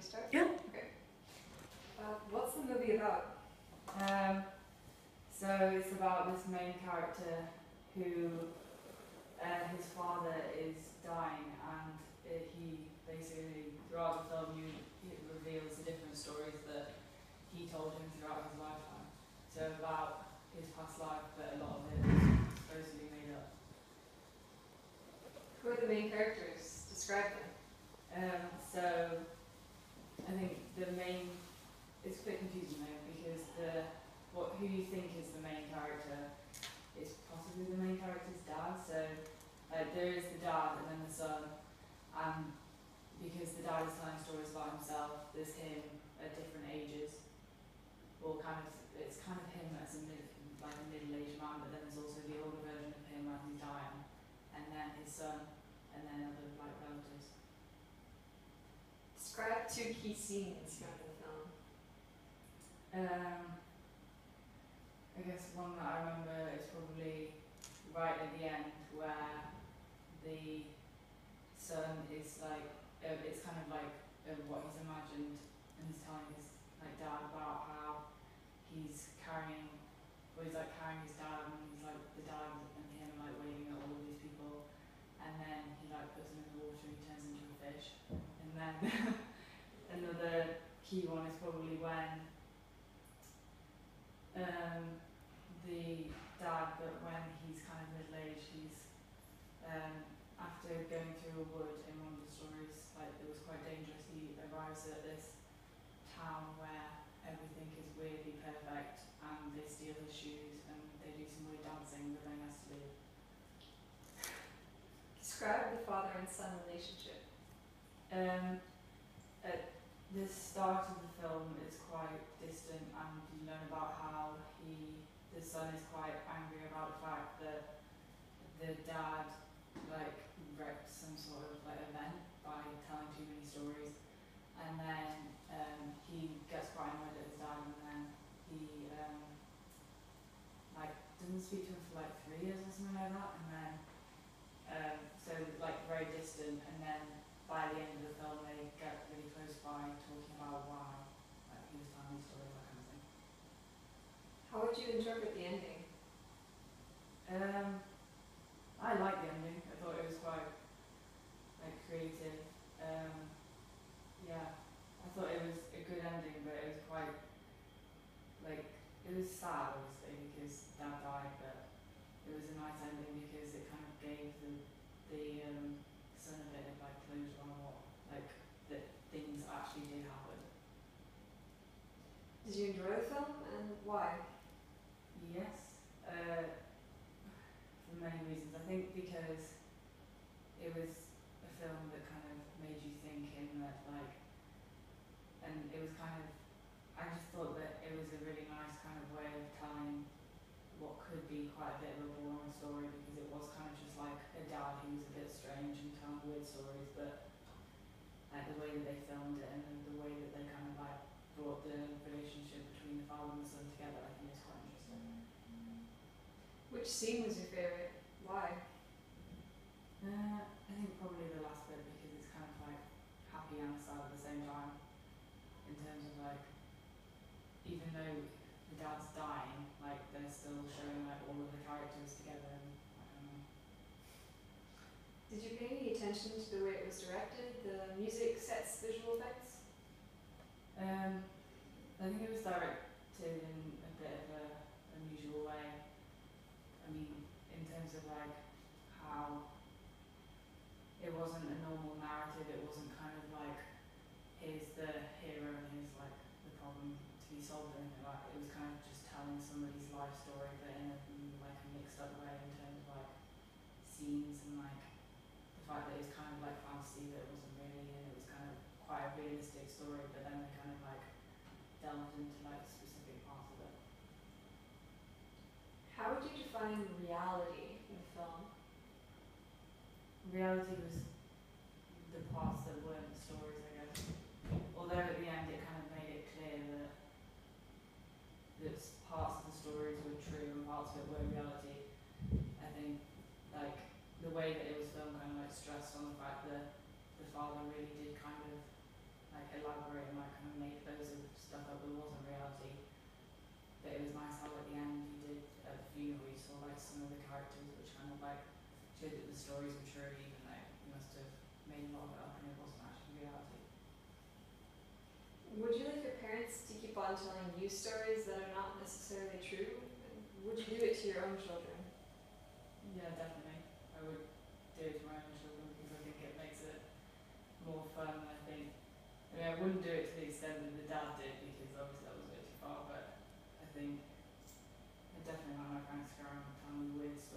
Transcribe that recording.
start? Yeah. Okay. What's the movie about? So it's about this main character who his father is dying, and he basically throughout the film it reveals the different stories that he told him throughout his lifetime. So about his past life, but a lot of it is supposedly made up. Who are the main characters? Describe them. So I think the main, it's a bit confusing though, because who you think is the main character is possibly the main character's dad. So there is the dad and then the son, and because the dad is telling stories about himself, there's him at different ages. Well, it's kind of him as a middle-aged man, but then there's also the older version of him when he's dying, and then his son, and then other relatives. Describe 2 key scenes from the film. I guess one that I remember is probably right at the end where the son is it's kind of like what he's imagined, and he's telling his dad about how he's carrying his dad, and he's the dad and him waving at all of these people, and then he puts him in the water and he turns into a fish, and then another key one is probably when the dad, but when he's kind of middle-aged, he's after going through a wood in one of the stories, it was quite dangerous, he arrives at this town where everything is weirdly perfect, and they steal his shoes and they do some weird dancing that then he has to do. Describe the father and son relationship. At the start of the film it's quite distant, and you learn about how the son is quite angry about the fact that the dad wrecked some sort of event by telling too many stories, and then he gets quite annoyed at his dad, and then he doesn't speak to him for 3 years or something like that, and then so very distant, and then by the end of the film they get really close by talking about why he was telling these stories, that kind of thing. How would you interpret the ending? I like the ending. I thought it was quite creative. Yeah, I thought it was a good ending, but it was quite it was sad obviously because dad died, but it was a nice ending because it kind of gave the son a bit of closure on what that things actually did happen. Did you enjoy the film, and why? Yes, for many reasons. I think because it was a film that kind of made you think in that and it was I just thought that it was a really nice kind of way of telling what could be quite a bit of a boring story, because it was kind of just a dad who was a bit strange and telling weird stories, but the way that they filmed it and the way that they kind of brought the relationship between the father and the son together, I think is quite interesting. Which scene was your favourite? Why? I think probably the last bit, because it's kind of happy and sad at the same time, in terms of even though the dad's dying, they're still showing all of the characters together, and I don't know. Did you pay any attention to the way it was directed, the music, sets, visual effects? I think it was directed in a bit of a unusual way. I mean, in terms of how it wasn't a normal narrative, it wasn't kind of here's the hero and here's the problem to be solved, or anything it was kind of just telling somebody's life story, but in a mixed up way in terms of scenes, and the fact that it was kind of fantasy, but it wasn't really, and it was kind of quite a realistic story, but then they kind of delved into specific parts of it. How would you define reality in the film? Reality was the parts that weren't the stories, I guess. Although at the end it kind of made it clear that parts of the stories were true and parts of it were reality. I think the way that it was filmed kind of stressed on the fact that the father really did kind of like elaborate and like kind of make loads of stuff up that wasn't reality. But it was nice how at the end you did at the funeral you saw like some of the characters which kind of like showed that the stories were true even though you must have made a lot of it up and it wasn't actually reality. Would you like your parents to keep on telling you stories that are not necessarily true? Would you do it to your own children? Yeah, definitely. I would do it to my own children because I think it makes it more fun. I think. I mean, I wouldn't do it to the extent that the dad did because obviously that was a bit too far. But I think I definitely want my parents to go around telling me weird stories.